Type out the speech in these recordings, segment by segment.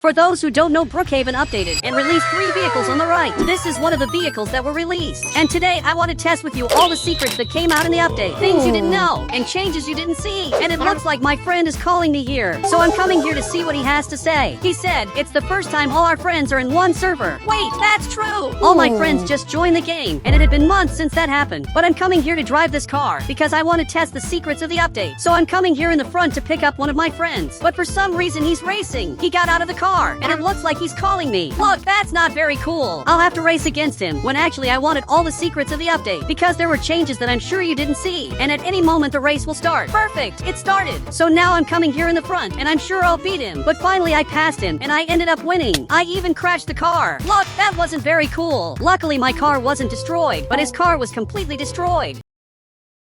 For those who don't know, Brookhaven updated and released 3 vehicles on the right. This is one of the vehicles that were released. And today I want to test with you all the secrets that came out in the update. Things you didn't know and changes you didn't see. And it looks like my friend is calling me here. So I'm coming here to see what he has to say. He said, it's the first time all our friends are in one server. Wait, that's true! All my friends just joined the game and it had been months since that happened. But I'm coming here to drive this car because I want to test the secrets of the update. So I'm coming here in the front to pick up one of my friends. But for some reason he's racing. He got out of the car. And it looks like he's calling me. Look, that's not very cool. I'll have to race against him when actually I wanted all the secrets of the update because there were changes that I'm sure you didn't see. And at any moment the race will start. Perfect, it started. So now I'm coming here in the front and I'm sure I'll beat him. But finally I passed him and I ended up winning. I even crashed the car. Look, that wasn't very cool. Luckily my car wasn't destroyed, but his car was completely destroyed.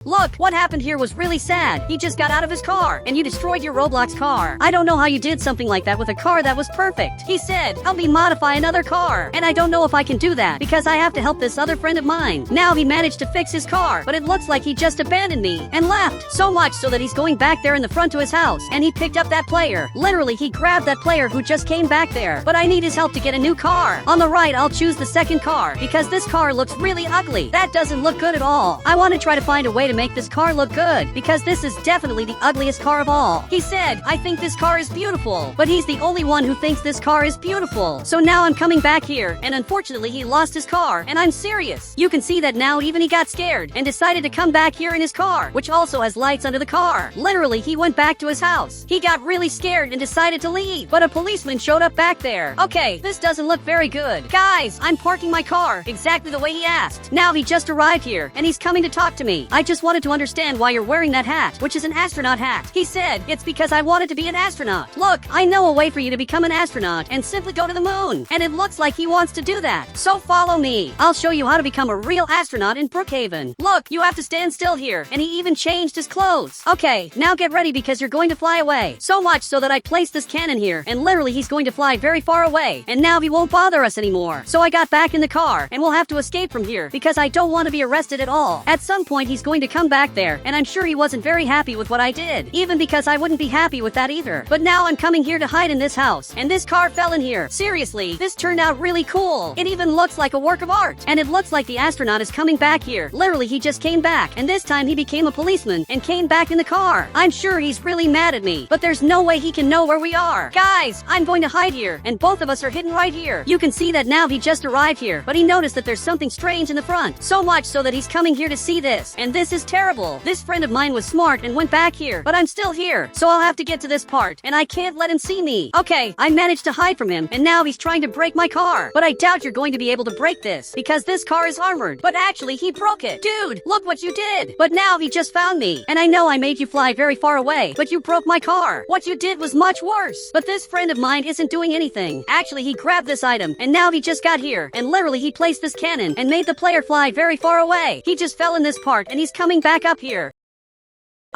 Look, what happened here was really sad. He just got out of his car, and you destroyed your Roblox car. I don't know how you did something like that with a car that was perfect. He said, help me modify another car. And I don't know if I can do that, because I have to help this other friend of mine. Now he managed to fix his car, but it looks like he just abandoned me and left. So much so that he's going back there in the front to his house, and he picked up that player. Literally, he grabbed that player who just came back there. But I need his help to get a new car. On the right, I'll choose the second car, because this car looks really ugly. That doesn't look good at all. I want to try to find a way to make this car look good, because this is definitely the ugliest car of all. He said, I think this car is beautiful, but he's the only one who thinks this car is beautiful. So now I'm coming back here, and unfortunately he lost his car, and I'm serious. You can see that now even he got scared, and decided to come back here in his car, which also has lights under the car. Literally, he went back to his house. He got really scared and decided to leave, but a policeman showed up back there. Okay, this doesn't look very good. Guys, I'm parking my car exactly the way he asked. Now he just arrived here, and he's coming to talk to me. I just wanted to understand why you're wearing that hat, which is an astronaut hat. He said, it's because I wanted to be an astronaut. Look, I know a way for you to become an astronaut and simply go to the moon. And it looks like he wants to do that. So follow me. I'll show you how to become a real astronaut in Brookhaven. Look, you have to stand still here. And he even changed his clothes. Okay, now get ready because you're going to fly away. So much so that I placed this cannon here, and literally he's going to fly very far away. And now he won't bother us anymore. So I got back in the car, and we'll have to escape from here because I don't want to be arrested at all. At some point he's going to come back there, and I'm sure he wasn't very happy with what I did, even because I wouldn't be happy with that either. But now I'm coming here to hide in this house, and this car fell in here. Seriously, this turned out really cool. It even looks like a work of art, and it looks like the astronaut is coming back here. Literally, he just came back, and this time he became a policeman and came back in the car. I'm sure he's really mad at me, but there's no way he can know where we are. Guys, I'm going to hide here, and both of us are hidden right here. You can see that now he just arrived here, but he noticed that there's something strange in the front. So much so that he's coming here to see this, and this is terrible. This friend of mine was smart and went back here, but I'm still here, so I'll have to get to this part, and I can't let him see me. Okay, I managed to hide from him, and now he's trying to break my car, but I doubt you're going to be able to break this, because this car is armored, but actually he broke it. Dude, look what you did. But now he just found me, and I know I made you fly very far away, but you broke my car. What you did was much worse. But this friend of mine isn't doing anything. Actually, he grabbed this item, and now he just got here, and literally he placed this cannon and made the player fly very far away. He just fell in this part, and he's coming back up here.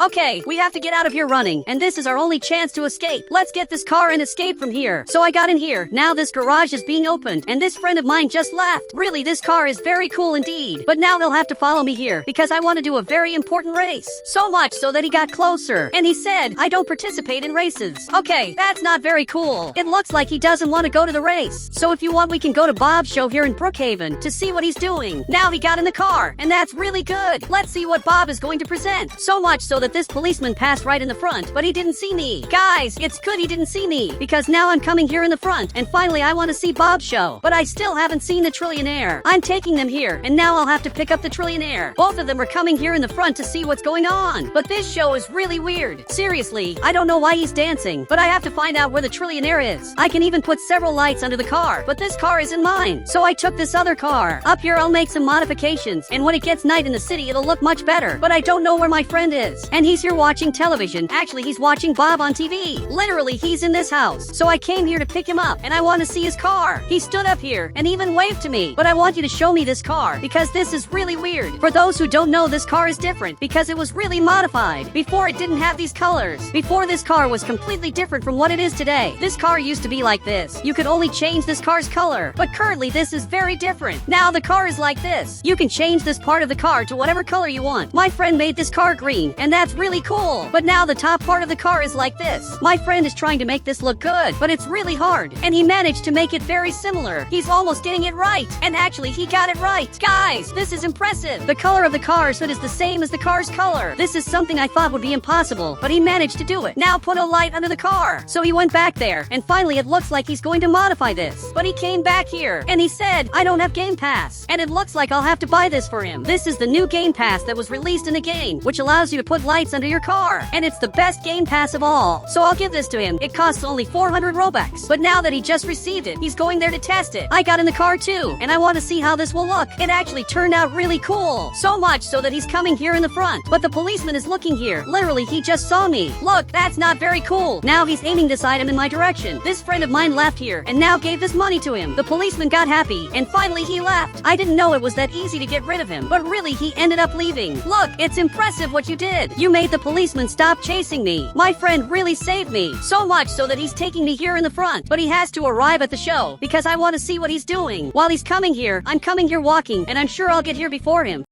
Okay, we have to get out of here running, and this is our only chance to escape. Let's get this car and escape from here. So I got in here. Now this garage is being opened, and this friend of mine just left. Really, this car is very cool indeed. But now he'll have to follow me here, because I want to do a very important race. So much so that he got closer, and he said, I don't participate in races. Okay, that's not very cool. It looks like he doesn't want to go to the race. So if you want, we can go to Bob's show here in Brookhaven to see what he's doing. Now he got in the car, and that's really good. Let's see what Bob is going to present. So much so that this policeman passed right in the front, but he didn't see me. Guys, it's good he didn't see me, because now I'm coming here in the front, and finally I want to see Bob's show. But I still haven't seen the trillionaire. I'm taking them here, and now I'll have to pick up the trillionaire. Both of them are coming here in the front to see what's going on. But this show is really weird. Seriously, I don't know why he's dancing, but I have to find out where the trillionaire is. I can even put several lights under the car, but this car isn't mine. So I took this other car. Up here I'll make some modifications, and when it gets night in the city it'll look much better. But I don't know where my friend is, and he's here watching television. Actually, he's watching Bob on TV. Literally, he's in this house. So I came here to pick him up, and I want to see his car. He stood up here and even waved to me. But I want you to show me this car, because this is really weird. For those who don't know, this car is different, because it was really modified. Before, it didn't have these colors. Before, this car was completely different from what it is today. This car used to be like this. You could only change this car's color. But currently, this is very different. Now, the car is like this. You can change this part of the car to whatever color you want. My friend made this car green, and that's that's really cool. But now the top part of the car is like this. My friend is trying to make this look good, but it's really hard. And he managed to make it very similar. He's almost getting it right. And actually, he got it right. Guys, this is impressive. The color of the car's hood is the same as the car's color. This is something I thought would be impossible, but he managed to do it. Now put a light under the car. So he went back there, and finally it looks like he's going to modify this. But he came back here, and he said, I don't have Game Pass. And it looks like I'll have to buy this for him. This is the new Game Pass that was released in the game, which allows you to put lights under your car. And it's the best Game Pass of all. So I'll give this to him. It costs only 400 Robux. But now that he just received it, he's going there to test it. I got in the car too, and I want to see how this will look. It actually turned out really cool. So much so that he's coming here in the front. But the policeman is looking here. Literally, he just saw me. Look, that's not very cool. Now he's aiming this item in my direction. This friend of mine left here and now gave this money to him. The policeman got happy, and finally he left. I didn't know it was that easy to get rid of him, but really he ended up leaving. Look, it's impressive what you did. You made the policeman stop chasing me. My friend really saved me. So much so that he's taking me here in the front. But he has to arrive at the show because I want to see what he's doing. While he's coming here, I'm coming here walking, and I'm sure I'll get here before him.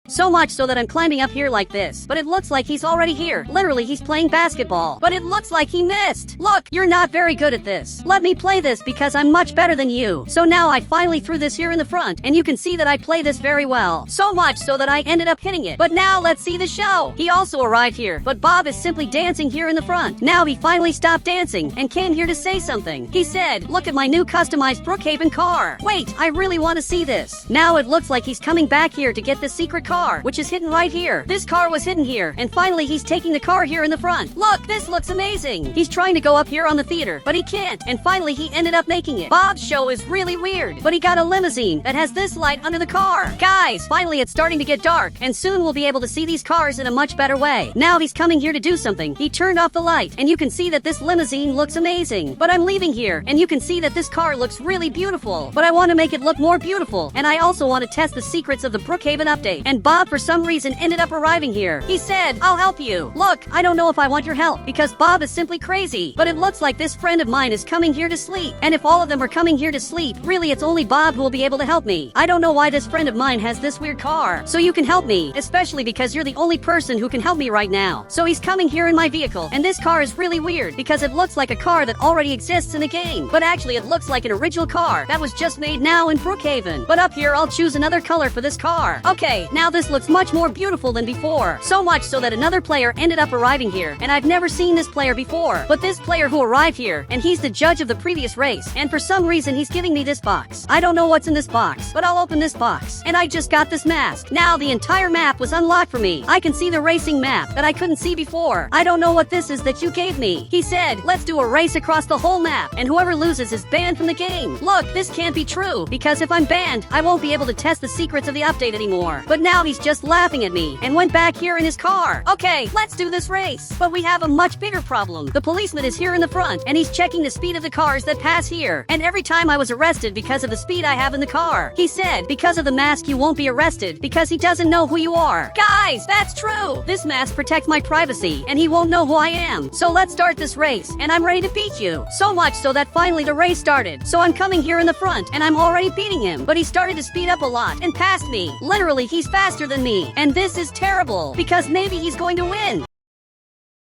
So much so that I'm climbing up here like this. But it looks like he's already here. Literally, he's playing basketball. But it looks like he missed. Look, you're not very good at this. Let me play this because I'm much better than you. So now I finally threw this here in the front, and you can see that I play this very well. So much so that I ended up hitting it. But now let's see the show. He also arrived here, but Bob is simply dancing here in the front. Now he finally stopped dancing and came here to say something. He said, look at my new customized Brookhaven car. Wait, I really want to see this. Now it looks like he's coming back here to get the secret car, which is hidden right here. This car was hidden here, and finally he's taking the car here in the front. Look, this looks amazing. He's trying to go up here on the theater, but he can't, and finally he ended up making it. Bob's show is really weird, but he got a limousine that has this light under the car. Guys, finally it's starting to get dark, and soon we'll be able to see these cars in a much better way. Now he's coming here to do something. He turned off the light, and you can see that this limousine looks amazing. But I'm leaving here, and you can see that this car looks really beautiful. But I want to make it look more beautiful, and I also want to test the secrets of the Brookhaven update. And Bob, for some reason, ended up arriving here. He said, I'll help you. Look, I don't know if I want your help because Bob is simply crazy. But it looks like this friend of mine is coming here to sleep. And if all of them are coming here to sleep, really it's only Bob who will be able to help me. I don't know why this friend of mine has this weird car. So you can help me, especially because you're the only person who can help me right now. So he's coming here in my vehicle, and this car is really weird because it looks like a car that already exists in the game. But actually it looks like an original car that was just made now in Brookhaven. But up here I'll choose another color for this car. Okay, now this looks much more beautiful than before. So much so that another player ended up arriving here, and I've never seen this player before. But this player who arrived here, and he's the judge of the previous race, and for some reason he's giving me this box. I don't know what's in this box, but I'll open this box. And I just got this mask. Now the entire map was unlocked for me. I can see the racing map that I couldn't see before. I don't know what this is that you gave me. He said, let's do a race across the whole map, and whoever loses is banned from the game. Look, this can't be true, because if I'm banned, I won't be able to test the secrets of the update anymore. But now he's just laughing at me, and went back here in his car. Okay, let's do this race. But we have a much bigger problem. The policeman is here in the front, and he's checking the speed of the cars that pass here. And every time I was arrested because of the speed I have in the car. He said, because of the mask you won't be arrested, because he doesn't know who you are. Guys, that's true. This mask protects my privacy, and he won't know who I am. So let's start this race, and I'm ready to beat you. So much so that finally the race started. So I'm coming here in the front, and I'm already beating him. But he started to speed up a lot, and passed me. Literally, he's faster than me. And this is terrible, because maybe he's going to win.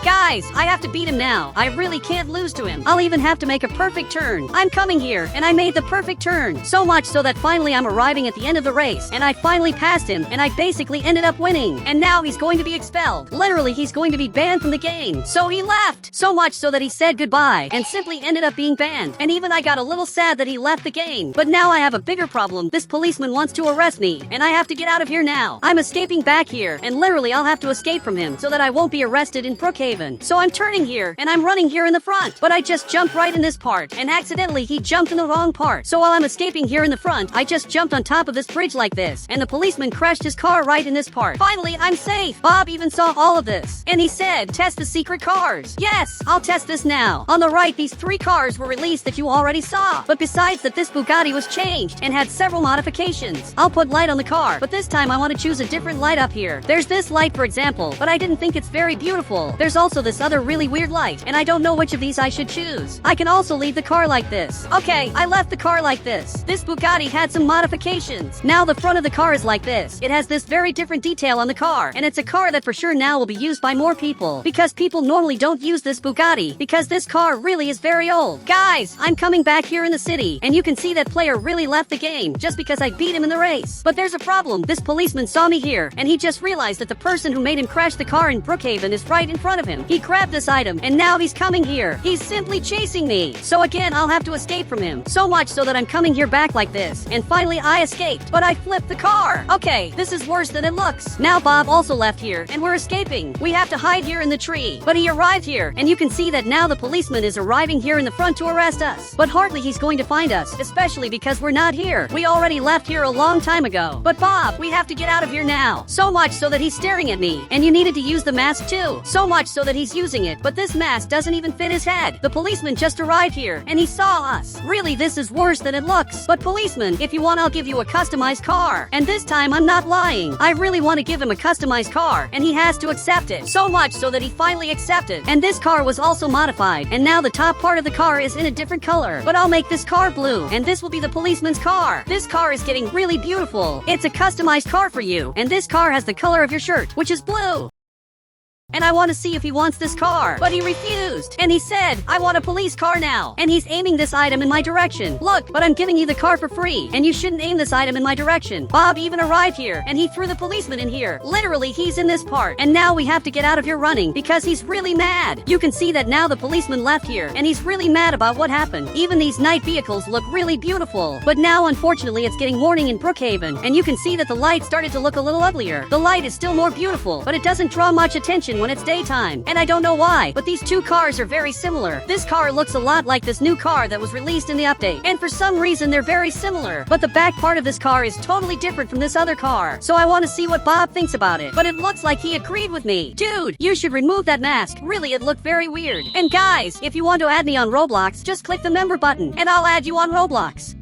Guys, I have to beat him now. I really can't lose to him. I'll even have to make a perfect turn. I'm coming here, and I made the perfect turn. So much so that finally I'm arriving at the end of the race, and I finally passed him, and I basically ended up winning. And now he's going to be expelled. Literally, he's going to be banned from the game. So he left. So much so that he said goodbye, and simply ended up being banned. And even I got a little sad that he left the game. But now I have a bigger problem. This policeman wants to arrest me, and I have to get out of here now. I'm escaping back here, and literally I'll have to escape from him so that I won't be arrested in Brookhaven. So I'm turning here, and I'm running here in the front. But I just jumped right in this part, and accidentally he jumped in the wrong part. So while I'm escaping here in the front, I just jumped on top of this bridge like this, and the policeman crashed his car right in this part. Finally, I'm safe. Bob even saw all of this, and he said, test the secret cars. Yes, I'll test this now. On the right, these 3 cars were released that you already saw. But besides that, this Bugatti was changed and had several modifications. I'll put light on the car, but this time I want to choose a different light up here. There's this light, for example, but I didn't think it's very beautiful. There's also the this other really weird light, and I don't know which of these I should choose. I can also leave the car like this. Okay, I left the car like this. This Bugatti had some modifications. Now the front of the car is like this. It has this very different detail on the car, and it's a car that for sure now will be used by more people, because people normally don't use this Bugatti, because this car really is very old. Guys, I'm coming back here in the city, and you can see that player really left the game, just because I beat him in the race. But there's a problem. This policeman saw me here, and he just realized that the person who made him crash the car in Brookhaven is right in front of him. He grabbed this item, and now he's coming here. He's simply chasing me. So again, I'll have to escape from him. So much so that I'm coming here back like this. And finally, I escaped, but I flipped the car. Okay, this is worse than it looks. Now Bob also left here, and we're escaping. We have to hide here in the tree. But he arrived here, and you can see that now the policeman is arriving here in the front to arrest us. But hardly he's going to find us, especially because we're not here. We already left here a long time ago. But Bob, we have to get out of here now. So much so that he's staring at me. And you needed to use the mask too. So much so that he's using it. But this mask doesn't even fit his head. The policeman just arrived here, and he saw us. Really, this is worse than it looks. But policeman, if you want, I'll give you a customized car. And this time, I'm not lying. I really want to give him a customized car, and he has to accept it. So much so that he finally accepted. And this car was also modified, and now the top part of the car is in a different color. But I'll make this car blue, and this will be the policeman's car. This car is getting really beautiful. It's a customized car for you, and this car has the color of your shirt, which is blue. And I want to see if he wants this car. But he refused. And he said, I want a police car now. And he's aiming this item in my direction. Look, but I'm giving you the car for free. And you shouldn't aim this item in my direction. Bob even arrived here, and he threw the policeman in here. Literally, he's in this part. And now we have to get out of here running, because he's really mad. You can see that now the policeman left here, and he's really mad about what happened. Even these night vehicles look really beautiful. But now, unfortunately, it's getting morning in Brookhaven, and you can see that the light started to look a little uglier. The light is still more beautiful, but it doesn't draw much attention when it's daytime. And I don't know why, but these two cars are very similar. This car looks a lot like this new car that was released in the update. And for some reason, they're very similar. But the back part of this car is totally different from this other car. So I want to see what Bob thinks about it. But it looks like he agreed with me. Dude, you should remove that mask. Really, it looked very weird. And guys, if you want to add me on Roblox, just click the member button, and I'll add you on Roblox.